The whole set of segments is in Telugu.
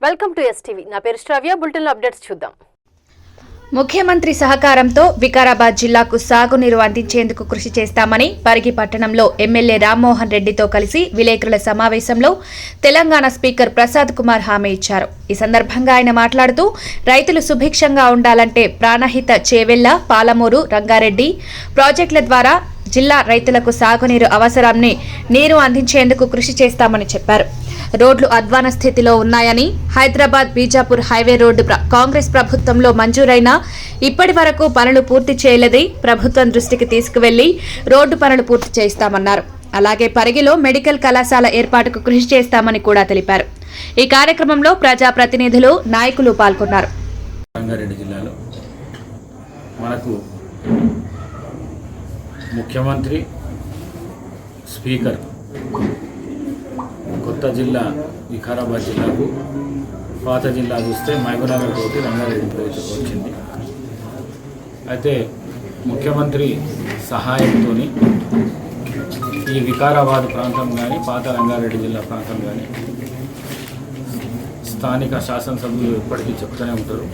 Welcome to STV. నా పేరు శ్రావ్య. బులెటిన్ లో అప్డేట్స్ చూద్దాం. ముఖ్యమంత్రి సహకారంతో వికారాబాద్ జిల్లాకు సాగునీరు అందించేందుకు కృషి చేస్తామని పరిగి పట్టణంలో ఎమ్మెల్యే రామ్మోహన్ రెడ్డితో కలిసి విలేకరుల సమావేశంలో తెలంగాణ స్పీకర్ ప్రసాద్ కుమార్ హామీ ఇచ్చారు. ఈ సందర్భంగా ఆయన మాట్లాడుతూ రైతులు సుభిక్షంగా ఉండాలంటే ప్రాణహిత చేవెళ్ల, పాలమూరు, రంగారెడ్డి ప్రాజెక్టుల ద్వారా జిల్లా రైతులకు సాగునీరు అవసరాన్ని నీరు అందించేందుకు కృషి చేస్తామని చెప్పారు. రోడ్లు అధ్వాన స్థితిలో ఉన్నాయని, హైదరాబాద్ బీజాపూర్ హైవే రోడ్డు కాంగ్రెస్ ప్రభుత్వంలో మంజూరైనా ఇప్పటి వరకు పనులు పూర్తి చేయలేదని ప్రభుత్వం దృష్టికి తీసుకువెళ్లి రోడ్డు పనులు పూర్తి చేస్తామన్నారు. అలాగే పరిగిలో మెడికల్ కళాశాల ఏర్పాటుకు కృషి చేస్తామని కూడా తెలిపారు. ఈ కార్యక్రమంలో ప్రజాప్రతినిధులు, నాయకులు పాల్గొన్నారు. రంగారెడ్డి జిల్లాలో మనకు ముఖ్యమంత్రి, స్పీకర్ కొత్త జిల్లా వికారాబాద్ జిల్లాకు, పాత జిల్లా చూస్తే మహబూబ్నగర్ తోటి రంగారెడ్డి వచ్చింది. అయితే ముఖ్యమంత్రి సహాయంతో ఈ వికారాబాద్ ప్రాంతం కానీ, పాత రంగారెడ్డి జిల్లా ప్రాంతం కానీ స్థానిక శాసనసభ్యులు ఎప్పటికీ చెప్తూనే ఉంటారు.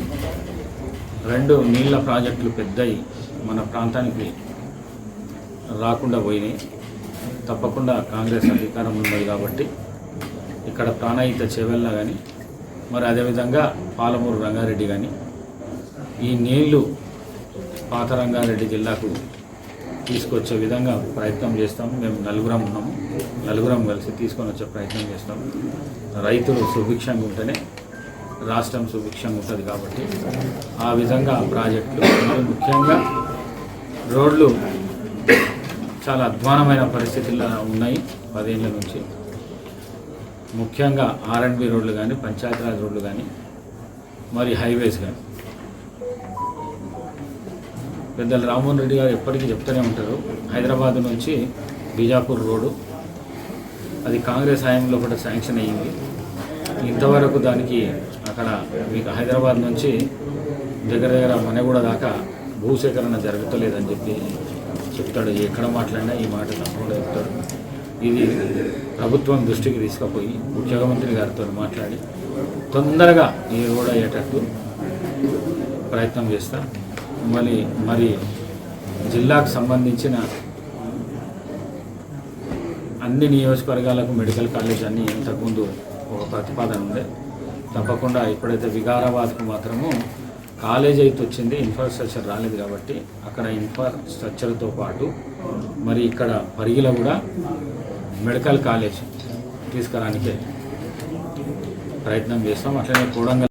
2 నీళ్ల ప్రాజెక్టులు పెద్దయి మన ప్రాంతానికి రాకుండా పోయినాయి. తప్పకుండా కాంగ్రెస్ అధికారం ఉన్నది కాబట్టి ఇక్కడ ప్రాణహిత చేవెళ్ళ కానీ, మరి అదేవిధంగా పాలమూరు, రంగారెడ్డి కానీ ఈ నీళ్లు పాత రంగారెడ్డి జిల్లాకు తీసుకొచ్చే విధంగా ప్రయత్నం చేస్తాము. మేము నలుగురం కలిసి తీసుకొని వచ్చే ప్రయత్నం చేస్తాము. రైతులు సుభిక్షంగా ఉంటేనే రాష్ట్రం సుభిక్షంగా ఉంటుంది కాబట్టి ఆ విధంగా ప్రాజెక్టులు, ముఖ్యంగా రోడ్లు చాలా అధ్వానమైన పరిస్థితుల్లో ఉన్నాయి 10 ఏళ్ళ నుంచి. ముఖ్యంగా R&B రోడ్లు కానీ, పంచాయతీరాజ్ రోడ్లు కానీ, మరి హైవేస్ కానీ. పెద్దలు రామ్మోహన్ రెడ్డి గారు ఎప్పటికీ చెప్తూనే ఉంటారు, హైదరాబాద్ నుంచి బీజాపూర్ రోడ్డు అది కాంగ్రెస్ హయాంలో కూడా శాంక్షన్ అయ్యింది. ఇంతవరకు దానికి అక్కడ మీకు హైదరాబాద్ నుంచి దగ్గర మనగూడ దాకా భూసేకరణ జరుగుతలేదని చెప్పి చెప్తాడు. ఎక్కడ మాట్లాడినా ఈ మాట తప్పకుండా చెప్తాడు. ఇది ప్రభుత్వం దృష్టికి తీసుకుపోయి ముఖ్యమంత్రి గారితో మాట్లాడి తొందరగా ఈ రోడ్ అయ్యేటట్టు ప్రయత్నం చేస్తా. మరి జిల్లాకు సంబంధించిన అన్ని నియోజకవర్గాలకు మెడికల్ కాలేజ్ అన్నీ ఇంతకుముందు ఒక ప్రతిపాదన ఉండే. తప్పకుండా ఇప్పుడైతే వికారాబాద్కు మాత్రము కాలేజ్ అయితే వచ్చింది, ఇన్ఫ్రాస్ట్రక్చర్ రాలేదు కాబట్టి అక్కడ ఇన్ఫ్రాస్ట్రక్చర్తో పాటు మరి ఇక్కడ పరిగిలో కూడా మెడికల్ కాలేజ్ తీసుకురానికే ప్రయత్నం చేస్తాం. అట్లనే కోడంగల్